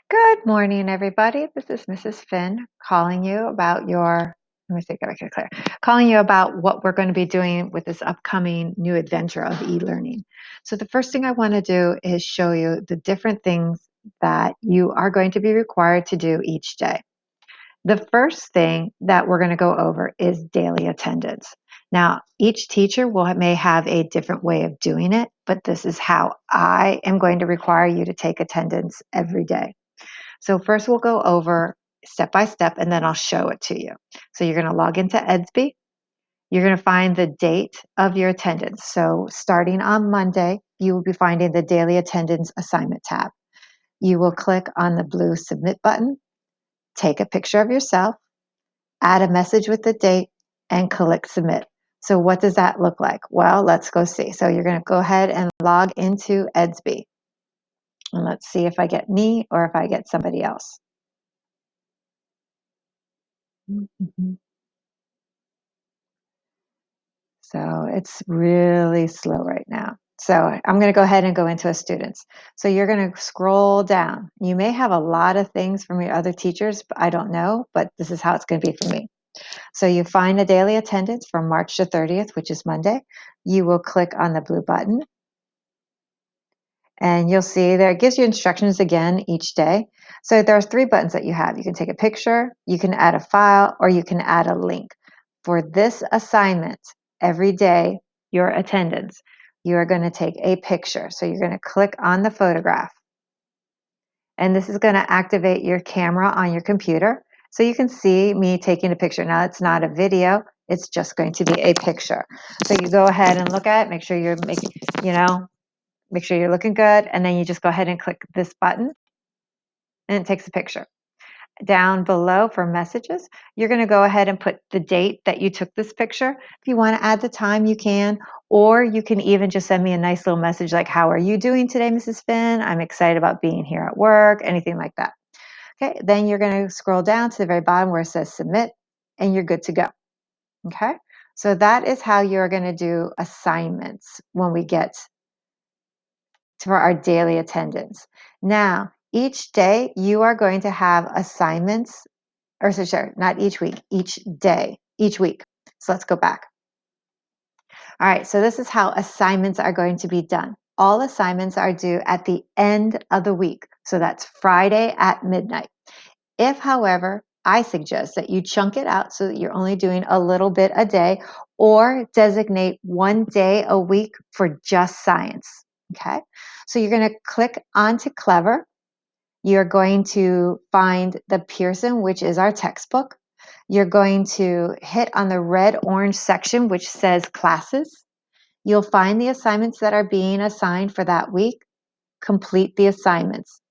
Good morning, everybody. This is Mrs. Finn calling you about let me see if I can clear, calling you about what we're going to be doing with this upcoming new adventure of e-learning. So the first thing I want to do is show you the different things that you are going to be required to do each day. The first thing that we're going to go over is daily attendance. Now, each teacher may have a different way of doing it, but this is how I am going to require you to take attendance every day. So first we'll go over step by step and then I'll show it to you. So you're going to log into EDSBY. You're going to find the date of your attendance. So starting on Monday, you will be finding the daily attendance assignment tab. You will click on the blue submit button, take a picture of yourself, add a message with the date, and click submit. So what does that look like? Well, let's go see. So you're going to go ahead and log into EDSBY. And let's see if I get me or if I get somebody else. Mm-hmm. So it's really slow right now. So I'm going to go ahead and go into a students. So you're going to scroll down. You may have a lot of things from your other teachers, but I don't know, but this is how it's going to be for me. So you find the daily attendance from March the 30th, which is Monday. You will click on the blue button and you'll see there it gives you instructions again each day. So there's 3 buttons that you have. You can take a picture, you can add a file, or you can add a link. For this assignment, every day, your attendance, you are going to take a picture. So you're going to click on the photograph. And this is going to activate your camera on your computer. So you can see me taking a picture. Now it's not a video, it's just going to be a picture. So you go ahead and look at it, make sure you're making, make sure you're looking good, and then you just go ahead and click this button and it takes a picture. Down below for messages, you're going to go ahead and put the date that you took this picture. If you want to add the time, you can, or you can even just send me a nice little message like, how are you doing today, Mrs. Finn? I'm excited about being here at work, anything like that. Okay, then you're going to scroll down to the very bottom where it says submit, and you're good to go. Okay, so that is how you're going to do assignments when we get for our daily attendance. Now, each day you are going to have assignments, or so sorry, not each week, each day, each week. So let's go back. All right, so this is how assignments are going to be done. All assignments are due at the end of the week. So that's Friday at midnight. If, however, I suggest that you chunk it out so that you're only doing a little bit a day or designate one day a week for just science. Okay, so you're going to click onto Clever. You're going to find the Pearson, which is our textbook. You're going to hit on the red orange section, which says classes. You'll find the assignments that are being assigned for that week. Complete the assignments.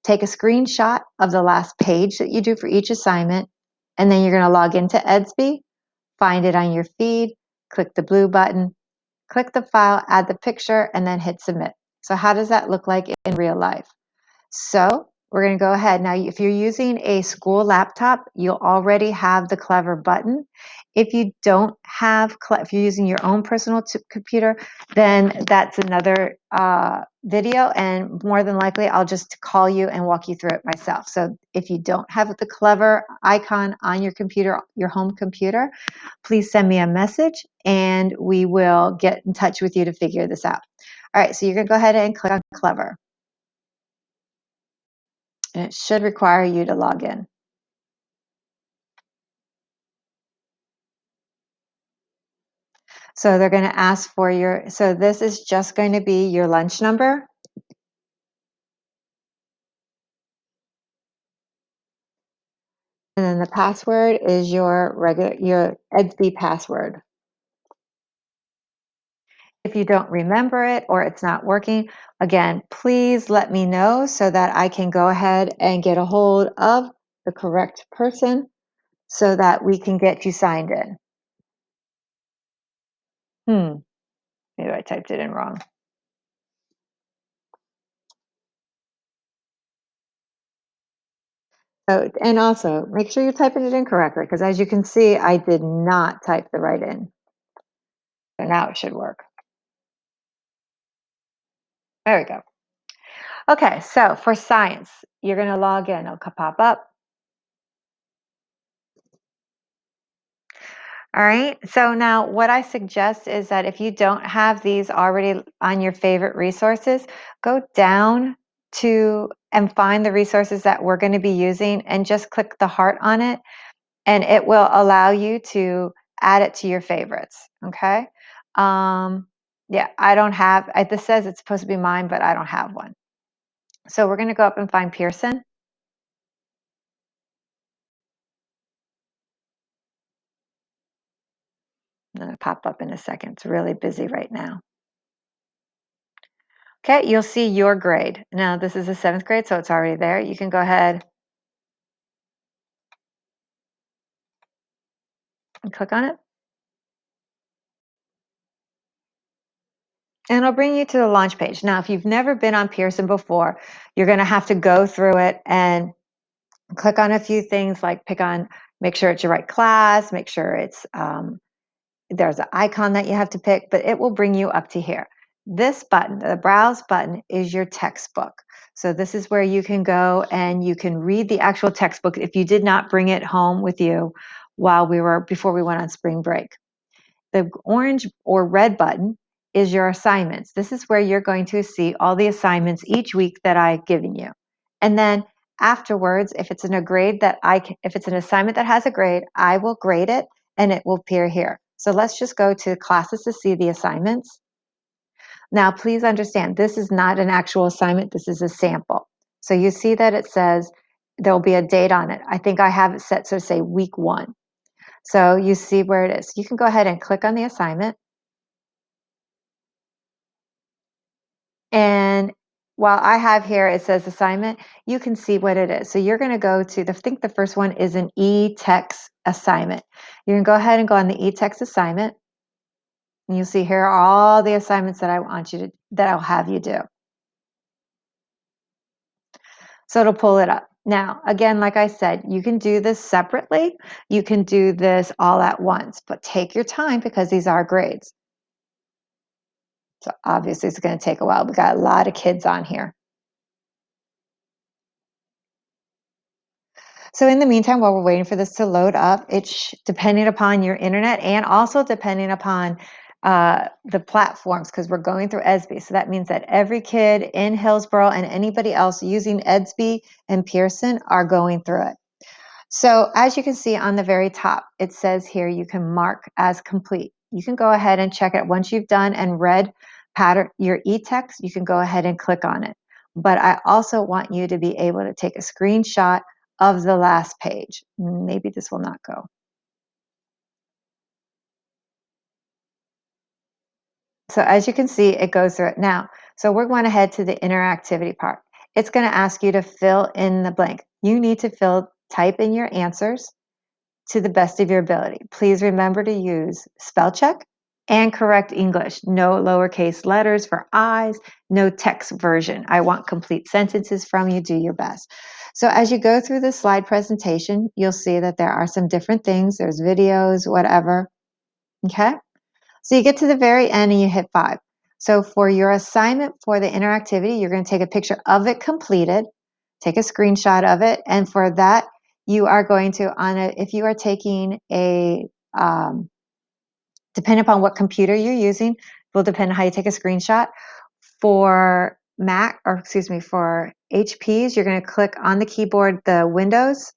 Take a screenshot of the last page that you do for each assignment, and then you're going to log into EDSBY, find it on your feed, click the blue button, click the file, add the picture, and then hit submit. So how does that look like in real life? So we're going to go ahead. Now, if you're using a school laptop, you'll already have the Clever button. If you don't have, if you're using your own personal computer, then that's another video, and more than likely, I'll just call you and walk you through it myself. So if you don't have the Clever icon on your computer, your home computer, please send me a message and we will get in touch with you to figure this out. All right, so you're going to go ahead and click on Clever. And it should require you to log in. So they're going to ask for so this is just going to be your lunch number. And then the password is your EDSBY password. If you don't remember it or it's not working, again, please let me know so that I can go ahead and get a hold of the correct person so that we can get you signed in. Maybe I typed it in wrong. So, and also make sure you're typing it in correctly, because as you can see, I did not type the right in. So now it should work. There we go. Okay, so for science, you're going to log in. It'll pop up. All right. So now what I suggest is that if you don't have these already on your favorite resources, go down to and find the resources that we're going to be using and just click the heart on it, and it will allow you to add it to your favorites. Okay. Yeah, I don't have, this says it's supposed to be mine, but I don't have one. So we're going to go up and find Pearson. It'll pop up in a second. It's really busy right now. Okay, you'll see your grade. Now, this is a 7th grade, so it's already there. You can go ahead and click on it. And it'll bring you to the launch page. Now, if you've never been on Pearson before, you're going to have to go through it and click on a few things like make sure it's your right class, make sure it's there's an icon that you have to pick, but it will bring you up to here. This button, the browse button, is your textbook. So this is where you can go and you can read the actual textbook if you did not bring it home with you before we went on spring break. The orange or red button is your assignments. This is where you're going to see all the assignments each week that I've given you. And then afterwards, if it's in a grade if it's an assignment that has a grade, I will grade it and it will appear here. So let's just go to classes to see the assignments. Now, please understand, this is not an actual assignment. This is a sample. So you see that it says there'll be a date on it. I think I have it set so say week 1. So you see where it is. You can go ahead and click on the assignment. And while I have here, it says assignment, you can see what it is. So you're going to go to, I think the first one is an e-text assignment. You can go ahead and go on the e-text assignment. And you'll see here are all the assignments that I'll have you do. So it'll pull it up. Now, again, like I said, you can do this separately. You can do this all at once, but take your time because these are grades. So obviously it's going to take a while. We got a lot of kids on here. So in the meantime, while we're waiting for this to load up, it's depending upon your internet and also depending upon the platforms, because we're going through EDSBY. So that means that every kid in Hillsborough and anybody else using EDSBY and Pearson are going through it. So as you can see on the very top, it says here you can mark as complete. You can go ahead and check it. Once you've done and read your e-text, you can go ahead and click on it. But I also want you to be able to take a screenshot of the last page. Maybe this will not go. So as you can see, it goes through it now. So we're going to head to the interactivity part. It's going to ask you to fill in the blank. You need to type in your answers to the best of your ability. Please remember to use spell check and correct English. No lowercase letters for I's, no text version. I want complete sentences from you. Do your best. So as you go through the slide presentation, you'll see that there are some different things. There's videos, whatever. Okay? So you get to the very end and you hit 5. So for your assignment for the interactivity, you're going to take a picture of it completed, take a screenshot of it, and for that, you are going to, if you are taking depending upon what computer you're using, will depend on how you take a screenshot. For for HPs, you're going to click on the keyboard, the Windows,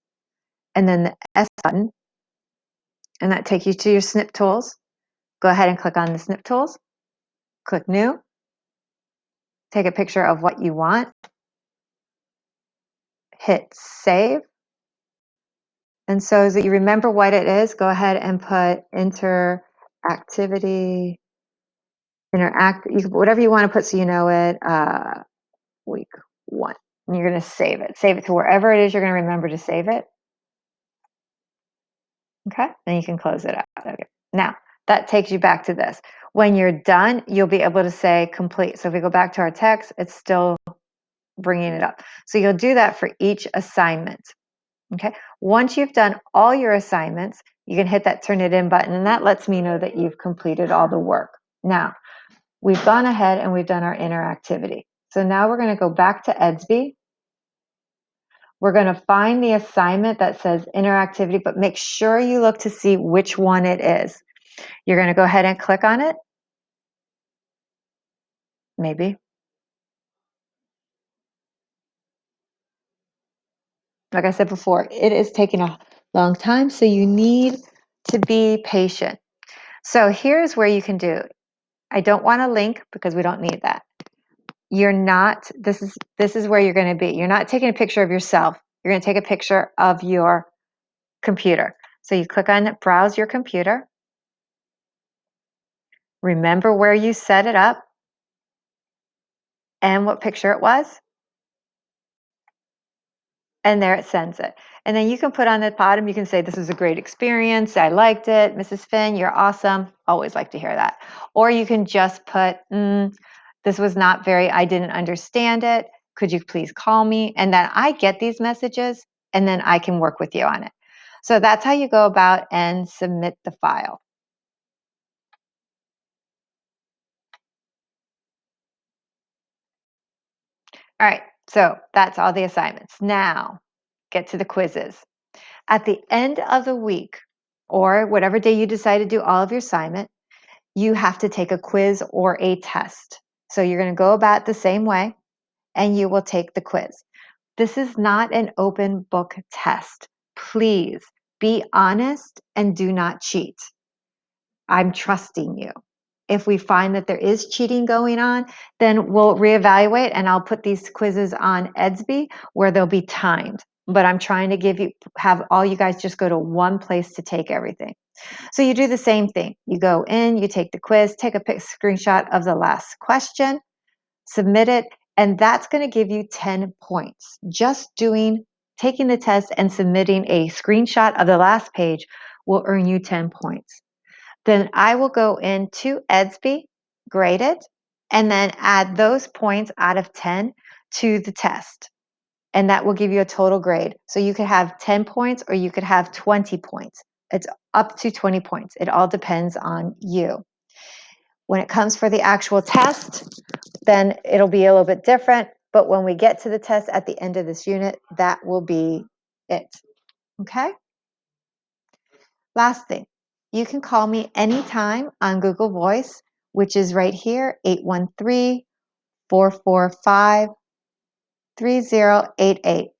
and then the S button, and that takes you to your snip tools. Go ahead and click on the snip tools, click New, take a picture of what you want, hit Save. And so that you remember what it is, go ahead and put interactivity, whatever you want to put so you know it, week 1. And you're going to save it. Save it to wherever it is you're going to remember to save it. Okay, then you can close it out. Okay. Now, that takes you back to this. When you're done, you'll be able to say complete. So if we go back to our text, it's still bringing it up. So you'll do that for each assignment. Okay, once you've done all your assignments, you can hit that turn it in button, and that lets me know that you've completed all the work. Now, we've gone ahead and we've done our interactivity. So now we're going to go back to EDSBY. We're going to find the assignment that says interactivity, but make sure you look to see which one it is. You're going to go ahead and click on it. Maybe. Like I said before, it is taking a long time, so you need to be patient. So here's where you can do. I don't want a link because we don't need that. You're not, this is where you're going to be. You're not taking a picture of yourself. You're going to take a picture of your computer. So you click on Browse Your Computer. Remember where you set it up and what picture it was. And there it sends it. And then you can put on the bottom, you can say, this was a great experience. I liked it. Mrs. Finn, you're awesome. Always like to hear that. Or you can just put, this was not very, I didn't understand it. Could you please call me? And then I get these messages and then I can work with you on it. So that's how you go about and submit the file. All right, so that's all the assignments. Now, get to the quizzes. At the end of the week, or whatever day you decide to do all of your assignment, you have to take a quiz or a test. So you're going to go about the same way, and you will take the quiz. This is not an open book test. Please be honest and do not cheat. I'm trusting you. If we find that there is cheating going on, then we'll reevaluate and I'll put these quizzes on EDSBY where they'll be timed. But I'm trying to have all you guys just go to one place to take everything. So you do the same thing. You go in, you take the quiz, take a screenshot of the last question, submit it, and that's going to give you 10 points. Just taking the test and submitting a screenshot of the last page will earn you 10 points. Then I will go into EDSBY, grade it, and then add those points out of 10 to the test. And that will give you a total grade. So you could have 10 points or you could have 20 points. It's up to 20 points. It all depends on you. When it comes for the actual test, then it'll be a little bit different. But when we get to the test at the end of this unit, that will be it. Okay? Last thing, you can call me anytime on Google Voice, which is right here, 813-445-3088.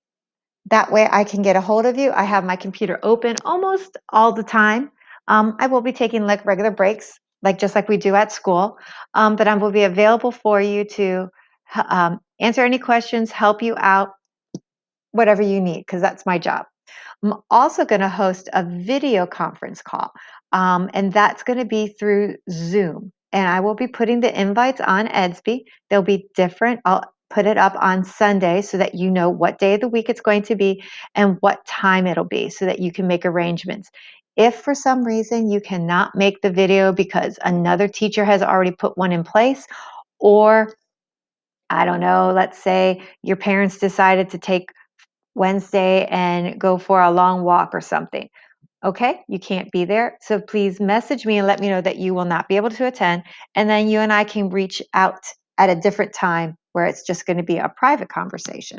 That way I can get a hold of you. I have my computer open almost all the time. I will be taking like regular breaks, just like we do at school, but I will be available for you to answer any questions, help you out, whatever you need, because that's my job. I'm also going to host a video conference call, and that's going to be through Zoom. And I will be putting the invites on EDSBY. They'll be different. I'll put it up on Sunday so that you know what day of the week it's going to be and what time it'll be so that you can make arrangements. If for some reason you cannot make the video because another teacher has already put one in place, or I don't know, let's say your parents decided to take Wednesday and go for a long walk or something. Okay, you can't be there. So please message me and let me know that you will not be able to attend. And then you and I can reach out at a different time where it's just going to be a private conversation.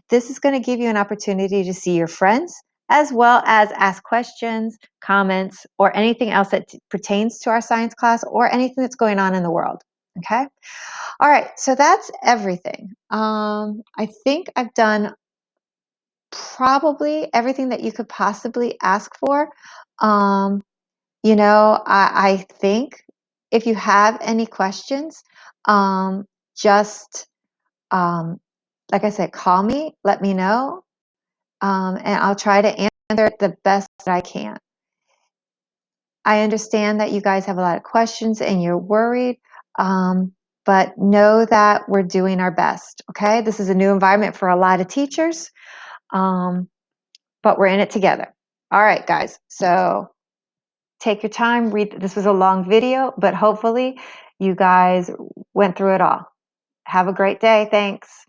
This is going to give you an opportunity to see your friends as well as ask questions, comments, or anything else that pertains to our science class or anything that's going on in the world. Okay. All right. So that's everything. I think I've done probably everything that you could possibly ask for. I think if you have any questions, just like I said, call me, let me know, and I'll try to answer it the best that I can. I understand that you guys have a lot of questions and you're worried, but know that we're doing our best, okay? This is a new environment for a lot of teachers. But we're in it together. All right, guys. So take your time, read. This was a long video, but hopefully you guys went through it all. Have a great day. Thanks.